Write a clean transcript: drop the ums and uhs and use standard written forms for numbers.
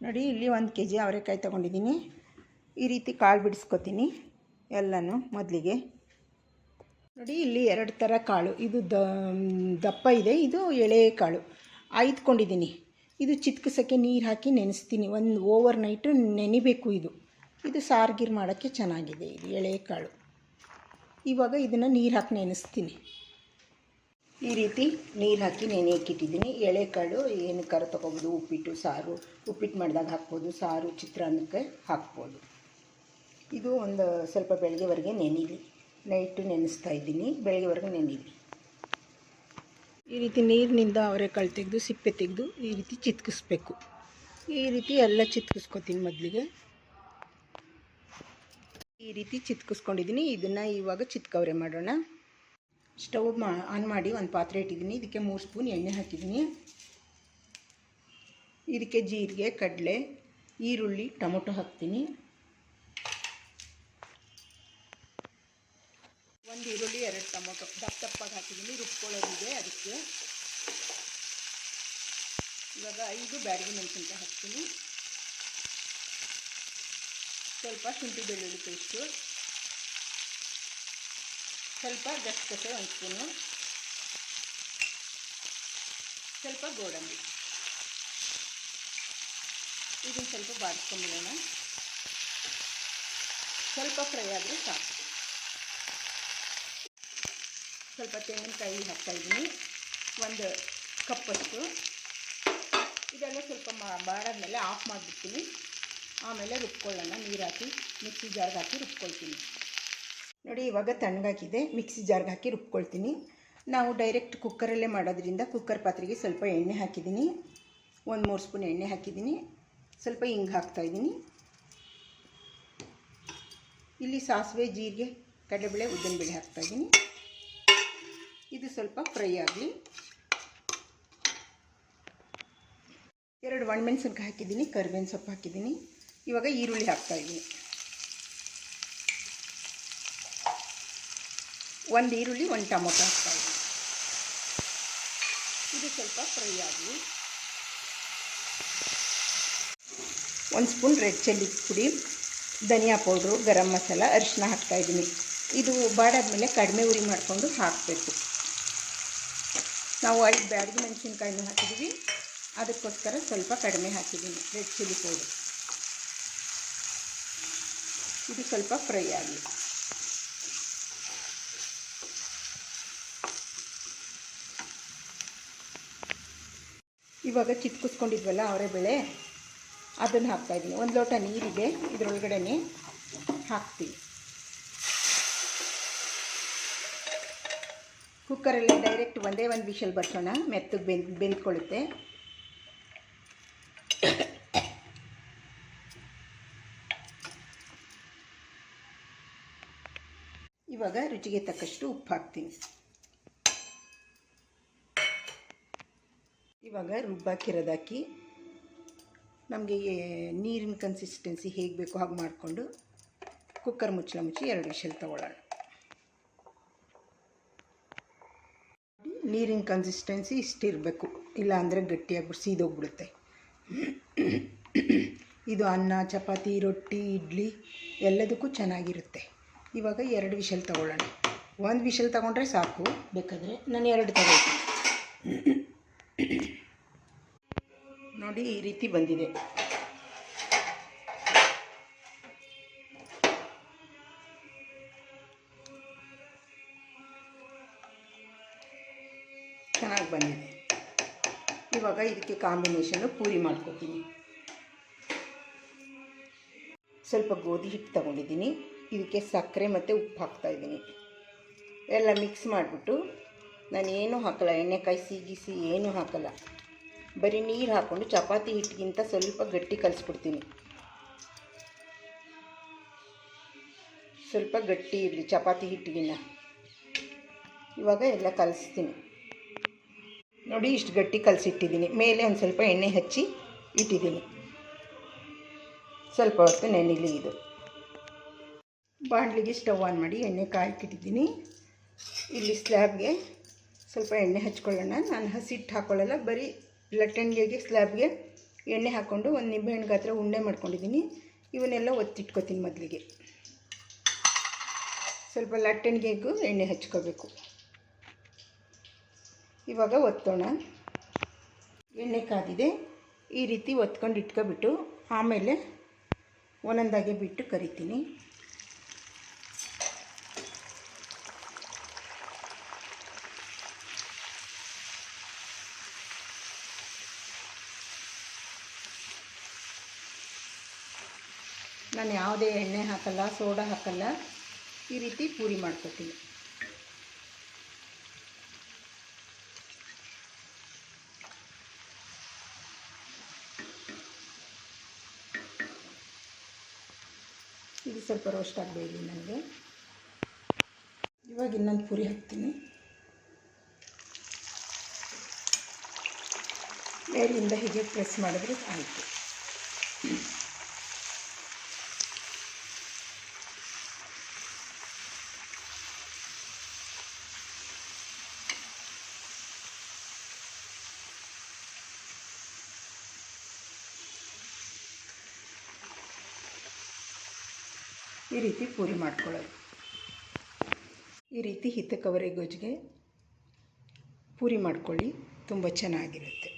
ನೋಡಿ ಇಲ್ಲಿ 1 kg ಅವರೆಕಾಯಿ ತೊಗೊಂಡಿದ್ದೀನಿ. ಈ ರೀತಿ ಕಾಳು ಬಿಡಿಸ್ಕೊತೀನಿ ಎಲ್ಲನೂ. ಮೊದಲಿಗೆ ನೋಡಿ ಇಲ್ಲಿ 2 ಥರ ಕಾಳು, ಇದು ದಪ್ಪ ಇದೆ, ಇದು ಎಳೆ ಕಾಳು ಆಯ್ದುಕೊಂಡಿದ್ದೀನಿ. ಇದು ಚಿತ್ಕಿಸೋಕ್ಕೆ ನೀರು ಹಾಕಿ ನೆನೆಸ್ತೀನಿ. Over night ನೆನಿಬೇಕು. ಇದು ಸಾರ್ಗಿರು ಮಾಡೋಕ್ಕೆ ಚೆನ್ನಾಗಿದೆ. ಇದು ಎಳೆ ಕಾಳು. ಇವಾಗ ಇದನ್ನು ನೀರು ಹಾಕಿ ನೆನೆಸ್ತೀನಿ. ಈ ರೀತಿ ನೀರು ಹಾಕಿ ನೆನೆಯಕ್ಕಿಟ್ಟಿದ್ದೀನಿ. ಎಳೆಕಾಳು ಏನಕ್ಕಾರು ತೊಗೊಬೋದು, ಉಪ್ಪಿಟ್ಟು, ಸಾರು, ಉಪ್ಪಿಟ್ಟು ಮಾಡಿದಾಗ ಹಾಕ್ಬೋದು, ಸಾರು, ಚಿತ್ರಾನ್ನಕ್ಕೆ ಹಾಕ್ಬೋದು. ಇದು ಒಂದು ಸ್ವಲ್ಪ ಬೆಳಗ್ಗೆವರೆಗೆ ನೆನೀಲಿ. ನೈಟು ನೆನೆಸ್ತಾ ಇದ್ದೀನಿ, ಬೆಳಗ್ಗೆವರೆಗೆ ನೆನೀಲಿ. ಈ ರೀತಿ ನೀರಿನಿಂದ ಅವರೆಕಾಳು ತೆಗೆದು ಸಿಪ್ಪೆ ತೆಗೆದು ಈ ರೀತಿ ಚಿತ್ಕಿಸ್ಬೇಕು. ಈ ರೀತಿ ಎಲ್ಲ ಚಿತ್ಕಿಸ್ಕೊತೀನಿ. ಮೊದಲಿಗೆ ಈ ರೀತಿ ಚಿತ್ಕಿಸ್ಕೊಂಡಿದ್ದೀನಿ. ಇದನ್ನು ಇವಾಗ ಚಿತ್ಕವರೆ ಮಾಡೋಣ. ಸ್ಟವ್ ಆನ್ ಮಾಡಿ ಒಂದು ಪಾತ್ರೆ ಇಟ್ಟಿದ್ದೀನಿ. ಇದಕ್ಕೆ 3 ಸ್ಪೂನ್ ಎಣ್ಣೆ ಹಾಕಿದ್ದೀನಿ. ಇದಕ್ಕೆ ಜೀರಿಗೆ, ಕಡಲೆ, ಈರುಳ್ಳಿ, ಟೊಮೊಟೊ ಹಾಕ್ತೀನಿ. 1 ಈರುಳ್ಳಿ, 2 ಟೊಮೊಟೊ ದಪ್ಪದಾಗಿ ಹಾಕಿದ್ದೀನಿ. ರುಬ್ಕೊಳ್ಳೋದಿದೆ ಅದಕ್ಕೆ. ಇವಾಗ 5 ಬ್ಯಾಡಗಿ ಮೆಣಸಿನ್ಕಾಯಿ ಹಾಕ್ತೀನಿ. ಸ್ವಲ್ಪ ಶುಂಠಿ ಬೆಳ್ಳುಳ್ಳಿ ಪೇಸ್ಟು, ಸ್ವಲ್ಪ ಗಸಗಸೆ 1 ಸ್ಪೂನು, ಸ್ವಲ್ಪ ಗೋಡಂಬಿ. ಇದನ್ನು ಸ್ವಲ್ಪ ಬಾಡಿಸ್ಕೊಂಬಿಡೋಣ. ಸ್ವಲ್ಪ ಫ್ರೈ ಆದರೆ ಸಾಕು. ಸ್ವಲ್ಪ ತೆಂಗಿನಕಾಯಿ ಹಾಕ್ತಾಯಿದ್ದೀನಿ, 1 ಕಪ್ಪಷ್ಟು. ಇದೆಲ್ಲ ಸ್ವಲ್ಪ ಬಾಡಾದ್ಮೇಲೆ ಆಫ್ ಮಾಡಿಬಿಡ್ತೀನಿ. ಆಮೇಲೆ ರುಬ್ಕೊಳ್ಳೋಣ. ನೀರು ಹಾಕಿ ಮಿಕ್ಸಿ ಜಾರ್ಗೆ ಹಾಕಿ ರುಬ್ಕೊಳ್ತೀನಿ. ನೋಡಿ ಇವಾಗ ತಣ್ಣಗಾಕಿದೆ. ಮಿಕ್ಸಿ ಜಾರ್ಗೆ ಹಾಕಿ ರುಬ್ಕೊಳ್ತೀನಿ. ನಾವು ಡೈರೆಕ್ಟ್ ಕುಕ್ಕರಲ್ಲೇ ಮಾಡೋದ್ರಿಂದ ಕುಕ್ಕರ್ ಪಾತ್ರೆಗೆ ಸ್ವಲ್ಪ ಎಣ್ಣೆ ಹಾಕಿದ್ದೀನಿ. 1-3 ಸ್ಪೂನ್ ಎಣ್ಣೆ ಹಾಕಿದ್ದೀನಿ. ಸ್ವಲ್ಪ ಹಿಂಗೆ ಹಾಕ್ತಾಯಿದ್ದೀನಿ. ಇಲ್ಲಿ ಸಾಸಿವೆ, ಜೀರಿಗೆ, ಕಡಲೆಬೇಳೆ, ಉದ್ದಿನಬೇಳೆ ಹಾಕ್ತಾಯಿದ್ದೀನಿ. ಇದು ಸ್ವಲ್ಪ ಫ್ರೈ ಆಗಲಿ. 2 ಒಣಮೆಣಸಿನ್ಕಾಯಿ ಹಾಕಿದ್ದೀನಿ, ಕರಿಬೇವಿನ ಸೊಪ್ಪು ಹಾಕಿದ್ದೀನಿ. ಇವಾಗ ಈರುಳ್ಳಿ ಹಾಕ್ತಾಯಿದ್ದೀನಿ. 1 ಈರುಳ್ಳಿ, 1 ಟೊಮೊಟೊ ಹಾಕ್ತಾಯಿದ್ದೀನಿ. ಇದು ಸ್ವಲ್ಪ ಫ್ರೈ ಆಗಲಿ. 1 ಸ್ಪೂನ್ ರೆಡ್ ಚಿಲ್ಲಿ ಪುಡಿ, ಧನಿಯಾ ಪೌಡ್ರು, ಗರಂ ಮಸಾಲ, ಅರಿಶಿನ ಹಾಕ್ತಾಯಿದ್ದೀನಿ. ಇದು ಬಾಡಾದ್ಮೇಲೆ ಕಡಿಮೆ ಉರಿ ಮಾಡಿಕೊಂಡು ಹಾಕಬೇಕು. ನಾವು 5 ಬ್ಯಾಡಗಿ ಮೆಣಸಿನ್ಕಾಯಿನೂ ಹಾಕಿದ್ದೀವಿ, ಅದಕ್ಕೋಸ್ಕರ ಸ್ವಲ್ಪ ಕಡಿಮೆ ಹಾಕಿದ್ದೀನಿ ರೆಡ್ ಚಿಲ್ಲಿ ಪೌಡ್ರು. ಇದು ಸ್ವಲ್ಪ ಫ್ರೈ ಆಗಲಿ. ಇವಾಗ ಚಿತ್ಕಿಸ್ಕೊಂಡಿದ್ವಲ್ಲ ಅವರೆಬೇಳೆ, ಅದನ್ನು ಹಾಕ್ತಾಯಿದ್ದೀನಿ. 1 ಲೋಟ ನೀರಿಗೆ ಇದರೊಳಗಡೆ ಹಾಕ್ತೀನಿ. ಕುಕ್ಕರಲ್ಲಿ ಡೈರೆಕ್ಟ್ ಒಂದೇ 1 ವಿಷಲ್ ಬರ್ಸೋಣ. ಮೆತ್ತಗೆ ಬೆಂದ್ಕೊಳ್ಳುತ್ತೆ. ಇವಾಗ ರುಚಿಗೆ ತಕ್ಕಷ್ಟು ಉಪ್ಪು ಹಾಕ್ತೀನಿ. ಇವಾಗ ರುಬ್ಬಾಕಿರೋದಾಕಿ ನಮಗೆ ನೀರಿನ ಕನ್ಸಿಸ್ಟೆನ್ಸಿ ಹೇಗೆ ಬೇಕೋ ಹಾಗೆ ಮಾಡಿಕೊಂಡು ಕುಕ್ಕರ್ ಮುಚ್ಚಳ ಮುಚ್ಚಿ 2 ವಿಷಲ್ ತೊಗೊಳ್ಳೋಣ. ನೀರಿನ ಕನ್ಸಿಸ್ಟೆನ್ಸಿ ಇಷ್ಟಿರಬೇಕು, ಇಲ್ಲ ಅಂದರೆ ಗಟ್ಟಿಯಾಗಿ ಸೀದೋಗ್ಬಿಡುತ್ತೆ. ಇದು ಅನ್ನ, ಚಪಾತಿ, ರೊಟ್ಟಿ, ಇಡ್ಲಿ ಎಲ್ಲದಕ್ಕೂ ಚೆನ್ನಾಗಿರುತ್ತೆ. ಇವಾಗ 2 ವಿಷಲ್ ತೊಗೊಳ್ಳೋಣ. 1 ವಿಷಲ್ ತೊಗೊಂಡ್ರೆ ಸಾಕು, ಬೇಕಾದರೆ ನಾನು 2 ತೊಗೊಳ್ತೀನಿ. ನೋಡಿ ಈ ರೀತಿ ಬಂದಿದೆ. ಚೆನ್ನಾಗಿ ಬಂದಿದೆ. ಇವಾಗ ಇದಕ್ಕೆ ಕಾಂಬಿನೇಷನ್ನು ಪೂರಿ ಮಾಡ್ಕೊತೀನಿ. ಸ್ವಲ್ಪ ಗೋಧಿ ಹಿಟ್ಟು ತಗೊಂಡಿದ್ದೀನಿ. ಇದಕ್ಕೆ ಸಕ್ಕರೆ ಮತ್ತು ಉಪ್ಪು ಹಾಕ್ತಾಯಿದ್ದೀನಿ. ಎಲ್ಲ ಮಿಕ್ಸ್ ಮಾಡಿಬಿಟ್ಟು, ನಾನೇನು ಹಾಕಲ್ಲ, ಎಣ್ಣೆಕಾಯಿ ಸೀಗಿಸಿ ಏನೂ ಹಾಕಲ್ಲ, ಬರೀ ನೀರು ಹಾಕ್ಕೊಂಡು ಚಪಾತಿ ಹಿಟ್ಟಿಗಿಂತ ಸ್ವಲ್ಪ ಗಟ್ಟಿ ಕಲಿಸ್ಬಿಡ್ತೀನಿ. ಸ್ವಲ್ಪ ಗಟ್ಟಿ ಇರಲಿ ಚಪಾತಿ ಹಿಟ್ಟಿಗಿನ್ನ. ಇವಾಗ ಎಲ್ಲ ಕಲಿಸ್ತೀನಿ. ನೋಡಿ ಇಷ್ಟು ಗಟ್ಟಿ ಕಲಸಿಟ್ಟಿದ್ದೀನಿ. ಮೇಲೆ ಒಂದು ಸ್ವಲ್ಪ ಎಣ್ಣೆ ಹಚ್ಚಿ ಇಟ್ಟಿದ್ದೀನಿ. ಸ್ವಲ್ಪ ಹೊತ್ತು ನೆನೆಯಲಿ. ಇದು ಬಾಣಲಿಗೆ ಸ್ಟವ್ ಆನ್ ಮಾಡಿ ಎಣ್ಣೆ ಕಾಯ್ಕಿಟ್ಟಿದ್ದೀನಿ. ಇಲ್ಲಿ ಸ್ಲ್ಯಾಬ್ಗೆ ಸ್ವಲ್ಪ ಎಣ್ಣೆ ಹಚ್ಕೊಳ್ಳೋಣ. ನಾನು ಹಸಿಟ್ಟು ಹಾಕ್ಕೊಳ್ಳಲ್ಲ, ಬರೀ ಲಟ್ಟಣಿಗೆ ಸ್ಲ್ಯಾಬ್ಗೆ ಎಣ್ಣೆ ಹಾಕ್ಕೊಂಡು ಒಂದು ನಿಂಬೆಹಣ್ಣು ಗಾತ್ರ ಉಂಡೆ ಮಾಡ್ಕೊಂಡಿದ್ದೀನಿ. ಇವನ್ನೆಲ್ಲ ಒತ್ತಿಟ್ಕೊತೀನಿ. ಮೊದಲಿಗೆ ಸ್ವಲ್ಪ ಲಟ್ಟಣಿಗೆಗೂ ಎಣ್ಣೆ ಹಚ್ಕೋಬೇಕು. ಇವಾಗ ಒತ್ತೋಣ. ಎಣ್ಣೆ ಕಾದಿದೆ. ಈ ರೀತಿ ಒತ್ಕೊಂಡು ಇಟ್ಕೊಬಿಟ್ಟು ಆಮೇಲೆ ಒಂದೊಂದಾಗೆ ಬಿಟ್ಟು ಕರಿತೀನಿ. ನಾನು ಯಾವುದೇ ಎಣ್ಣೆ ಹಾಕಲ್ಲ, ಸೋಡಾ ಹಾಕಲ್ಲ. ಈ ರೀತಿ ಪೂರಿ ಮಾಡ್ಕೊತೀನಿ. ಇದು ಸ್ವಲ್ಪ ರೋಸ್ಟ್ ಆಗಬೇಡಿ ನನಗೆ. ಇವಾಗ ಇನ್ನೊಂದು ಪೂರಿ ಹಾಕ್ತೀನಿ. ಮೇಲಿಂದ ಹೀಗೆ ಪ್ರೆಸ್ ಮಾಡಿದ್ರೆ ಆಯಿತು. ಈ ರೀತಿ ಪೂರಿ ಮಾಡ್ಕೊಳ್ಳೋದು. ಈ ರೀತಿ ಹಿತ ಕವರೆ ಗೊಜ್ಜಿಗೆ ಪೂರಿ ಮಾಡ್ಕೊಳ್ಳಿ, ತುಂಬ ಚೆನ್ನಾಗಿರುತ್ತೆ.